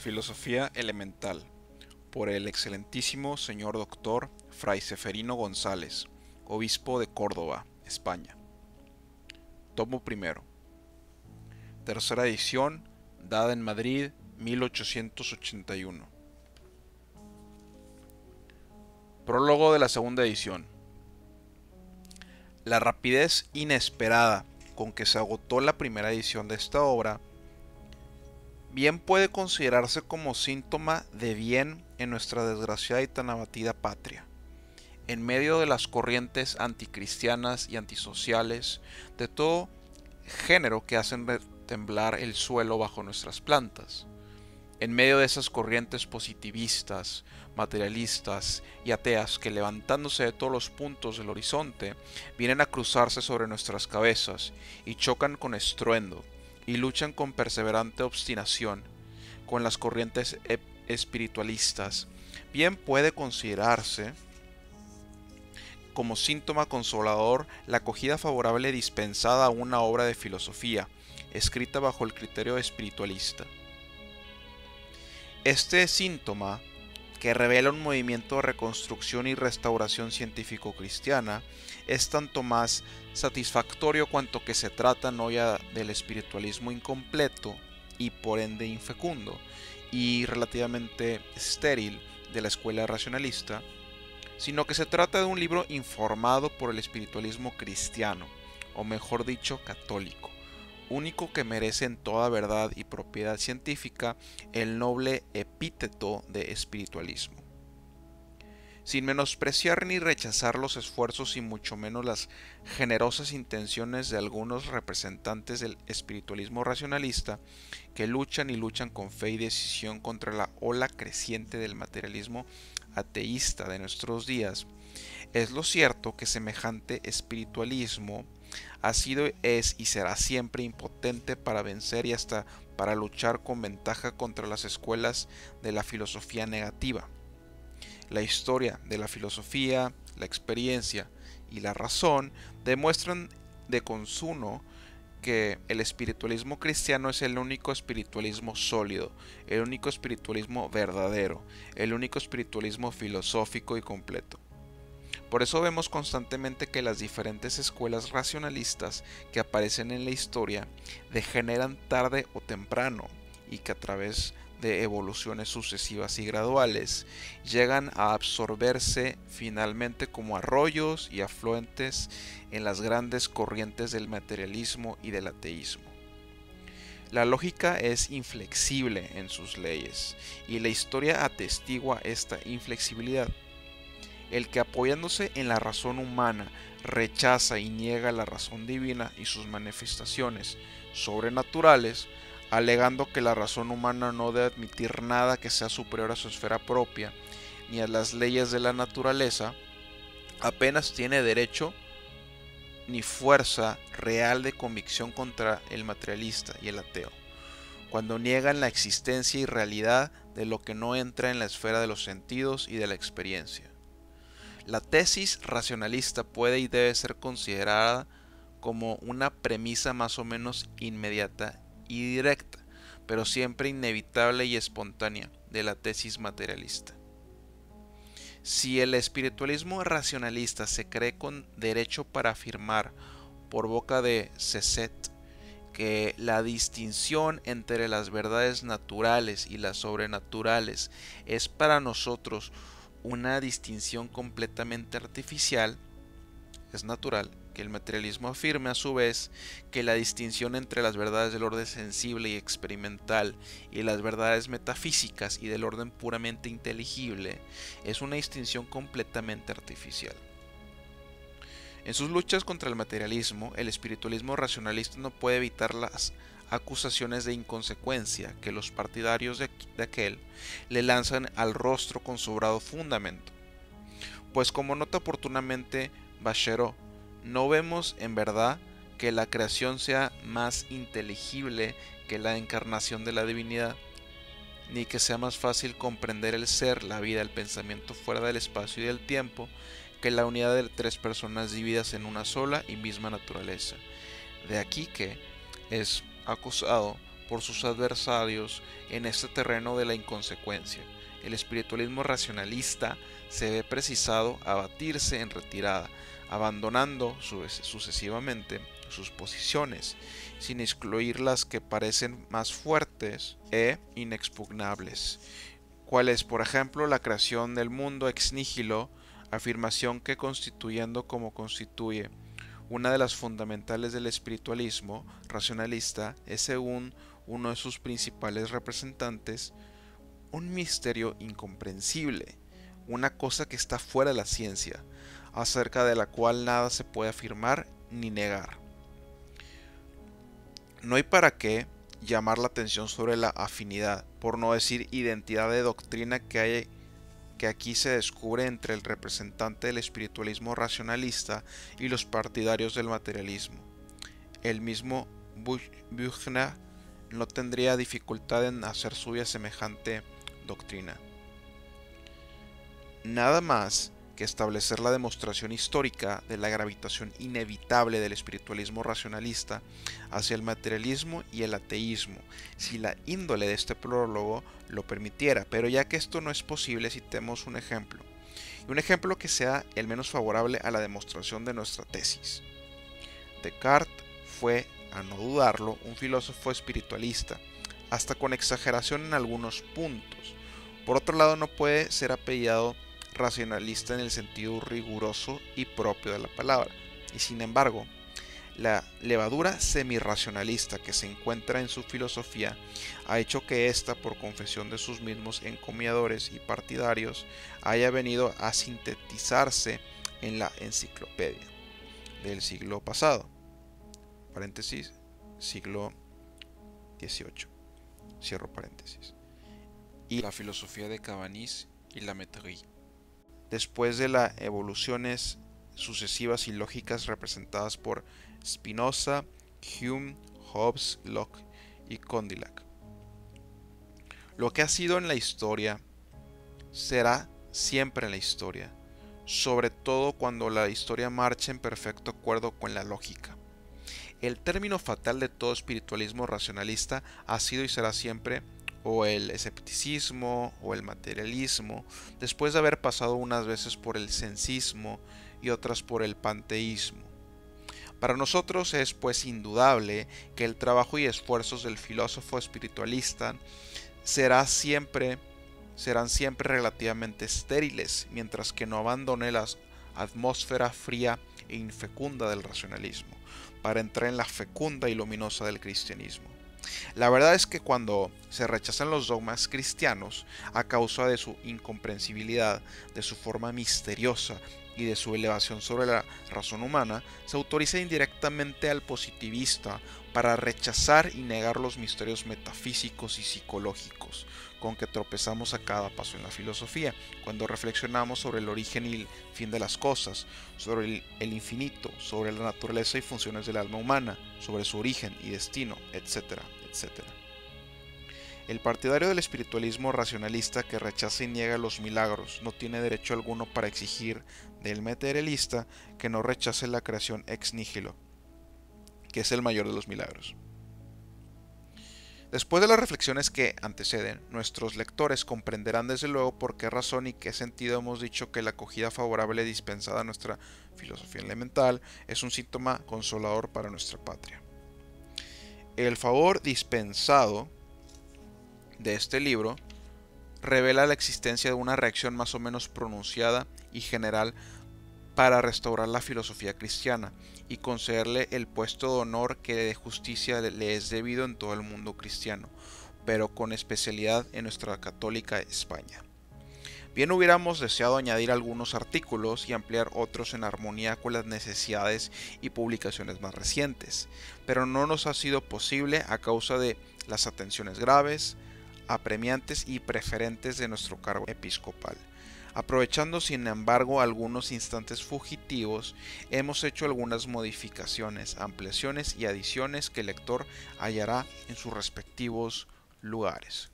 Filosofía elemental, por el excelentísimo señor doctor Fray Seferino González, obispo de Córdoba, España. Tomo primero. Tercera edición, dada en Madrid, 1881. Prólogo de la segunda edición. La rapidez inesperada con que se agotó la primera edición de esta obra bien puede considerarse como síntoma de bien en nuestra desgraciada y tan abatida patria, en medio de las corrientes anticristianas y antisociales de todo género que hacen temblar el suelo bajo nuestras plantas, en medio de esas corrientes positivistas, materialistas y ateas que, levantándose de todos los puntos del horizonte, vienen a cruzarse sobre nuestras cabezas y chocan con estruendo y luchan con perseverante obstinación con las corrientes espiritualistas, bien puede considerarse como síntoma consolador la acogida favorable dispensada a una obra de filosofía escrita bajo el criterio espiritualista. Este síntoma, que revela un movimiento de reconstrucción y restauración científico-cristiana, es tanto más satisfactorio cuanto que se trata no ya del espiritualismo incompleto y por ende infecundo y relativamente estéril de la escuela racionalista, sino que se trata de un libro informado por el espiritualismo cristiano, o mejor dicho, católico, único que merece en toda verdad y propiedad científica el noble epíteto de espiritualismo. Sin menospreciar ni rechazar los esfuerzos y mucho menos las generosas intenciones de algunos representantes del espiritualismo racionalista que luchan y luchan con fe y decisión contra la ola creciente del materialismo ateísta de nuestros días, es lo cierto que semejante espiritualismo ha sido, es y será siempre impotente para vencer y hasta para luchar con ventaja contra las escuelas de la filosofía negativa. La historia de la filosofía, la experiencia y la razón demuestran de consuno que el espiritualismo cristiano es el único espiritualismo sólido, el único espiritualismo verdadero, el único espiritualismo filosófico y completo. Por eso vemos constantemente que las diferentes escuelas racionalistas que aparecen en la historia degeneran tarde o temprano y que a través de evoluciones sucesivas y graduales llegan a absorberse finalmente como arroyos y afluentes en las grandes corrientes del materialismo y del ateísmo. La lógica es inflexible en sus leyes y la historia atestigua esta inflexibilidad. El que apoyándose en la razón humana rechaza y niega la razón divina y sus manifestaciones sobrenaturales, alegando que la razón humana no debe admitir nada que sea superior a su esfera propia ni a las leyes de la naturaleza, apenas tiene derecho ni fuerza real de convicción contra el materialista y el ateo, cuando niegan la existencia y realidad de lo que no entra en la esfera de los sentidos y de la experiencia. La tesis racionalista puede y debe ser considerada como una premisa más o menos inmediata y directa, pero siempre inevitable y espontánea de la tesis materialista. Si el espiritualismo racionalista se cree con derecho para afirmar por boca de Cézanne que la distinción entre las verdades naturales y las sobrenaturales es para nosotros una distinción completamente artificial, es natural que el materialismo afirme a su vez que la distinción entre las verdades del orden sensible y experimental y las verdades metafísicas y del orden puramente inteligible es una distinción completamente artificial. En sus luchas contra el materialismo, el espiritualismo racionalista no puede evitar las acusaciones de inconsecuencia que los partidarios de aquel le lanzan al rostro con sobrado fundamento. Pues como nota oportunamente Bachero, no vemos en verdad que la creación sea más inteligible que la encarnación de la divinidad, ni que sea más fácil comprender el ser, la vida, el pensamiento fuera del espacio y del tiempo, que la unidad de tres personas divididas en una sola y misma naturaleza. De aquí que es acusado por sus adversarios en este terreno de la inconsecuencia. El espiritualismo racionalista se ve precisado a batirse en retirada, abandonando sucesivamente sus posiciones, sin excluir las que parecen más fuertes e inexpugnables, cuales por ejemplo la creación del mundo ex nihilo, afirmación que constituyendo como constituye una de las fundamentales del espiritualismo racionalista, es según uno de sus principales representantes un misterio incomprensible, una cosa que está fuera de la ciencia, acerca de la cual nada se puede afirmar ni negar. No hay para qué llamar la atención sobre la afinidad, por no decir identidad de doctrina que aquí se descubre entre el representante del espiritualismo racionalista y los partidarios del materialismo. El mismo Büchner no tendría dificultad en hacer suya semejante doctrina. Nada más que establecer la demostración histórica de la gravitación inevitable del espiritualismo racionalista hacia el materialismo y el ateísmo, si la índole de este prólogo lo permitiera, pero ya que esto no es posible, citemos un ejemplo, y un ejemplo que sea el menos favorable a la demostración de nuestra tesis. Descartes fue, a no dudarlo, un filósofo espiritualista, hasta con exageración en algunos puntos. Por otro lado, no puede ser apellidado racionalista en el sentido riguroso y propio de la palabra, y sin embargo, la levadura semirracionalista que se encuentra en su filosofía ha hecho que ésta, por confesión de sus mismos encomiadores y partidarios, haya venido a sintetizarse en la enciclopedia del siglo pasado, paréntesis, siglo XVIII, cierro paréntesis, y la filosofía de Cabanis y la Métairie. Después de las evoluciones sucesivas y lógicas representadas por Spinoza, Hume, Hobbes, Locke y Condillac. Lo que ha sido en la historia será siempre en la historia, sobre todo cuando la historia marcha en perfecto acuerdo con la lógica. El término fatal de todo espiritualismo racionalista ha sido y será siempre o el escepticismo o el materialismo, después de haber pasado unas veces por el sensismo y otras por el panteísmo. Para nosotros es pues indudable que el trabajo y esfuerzos del filósofo espiritualista serán siempre relativamente estériles, mientras que no abandone la atmósfera fría e infecunda del racionalismo, para entrar en la fecunda y luminosa del cristianismo. La verdad es que cuando se rechazan los dogmas cristianos a causa de su incomprensibilidad, de su forma misteriosa y de su elevación sobre la razón humana, se autoriza indirectamente al positivista para rechazar y negar los misterios metafísicos y psicológicos con que tropezamos a cada paso en la filosofía, cuando reflexionamos sobre el origen y el fin de las cosas, sobre el infinito, sobre la naturaleza y funciones del alma humana, sobre su origen y destino, etcétera, etcétera. El partidario del espiritualismo racionalista que rechaza y niega los milagros no tiene derecho alguno para exigir del materialista que no rechace la creación ex nihilo, que es el mayor de los milagros. Después de las reflexiones que anteceden, nuestros lectores comprenderán desde luego por qué razón y qué sentido hemos dicho que la acogida favorable dispensada a nuestra filosofía elemental es un síntoma consolador para nuestra patria. El favor dispensado de este libro revela la existencia de una reacción más o menos pronunciada y general para restaurar la filosofía cristiana y concederle el puesto de honor que de justicia le es debido en todo el mundo cristiano, pero con especialidad en nuestra católica España. Bien hubiéramos deseado añadir algunos artículos y ampliar otros en armonía con las necesidades y publicaciones más recientes, pero no nos ha sido posible a causa de las atenciones graves, apremiantes y preferentes de nuestro cargo episcopal. Aprovechando sin embargo algunos instantes fugitivos, hemos hecho algunas modificaciones, ampliaciones y adiciones que el lector hallará en sus respectivos lugares.